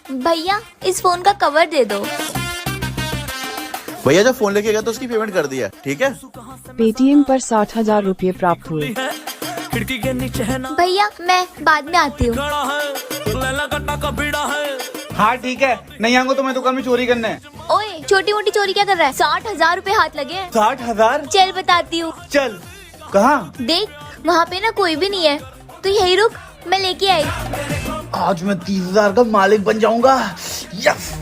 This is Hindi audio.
भैया इस फोन का कवर दे दो। भैया जब फोन लेके गया तो उसकी पेमेंट कर दिया, ठीक है? पेटीएम पर 60,000 रुपये प्राप्त हुए। भैया मैं बाद में आती हूँ। हाँ ठीक है, नहीं आऊंगा तो मैं दुकान में चोरी करने। ओए छोटी मोटी चोरी क्या कर रहा है? 60,000 रुपए हाथ लगे हैं। 60,000? चल बताती हूँ। चल। कहाँ? देख वहाँ पे ना कोई भी नहीं है, तू यही रुक, मैं लेके आई। आज मैं 30,000 का मालिक बन जाऊंगा। यस।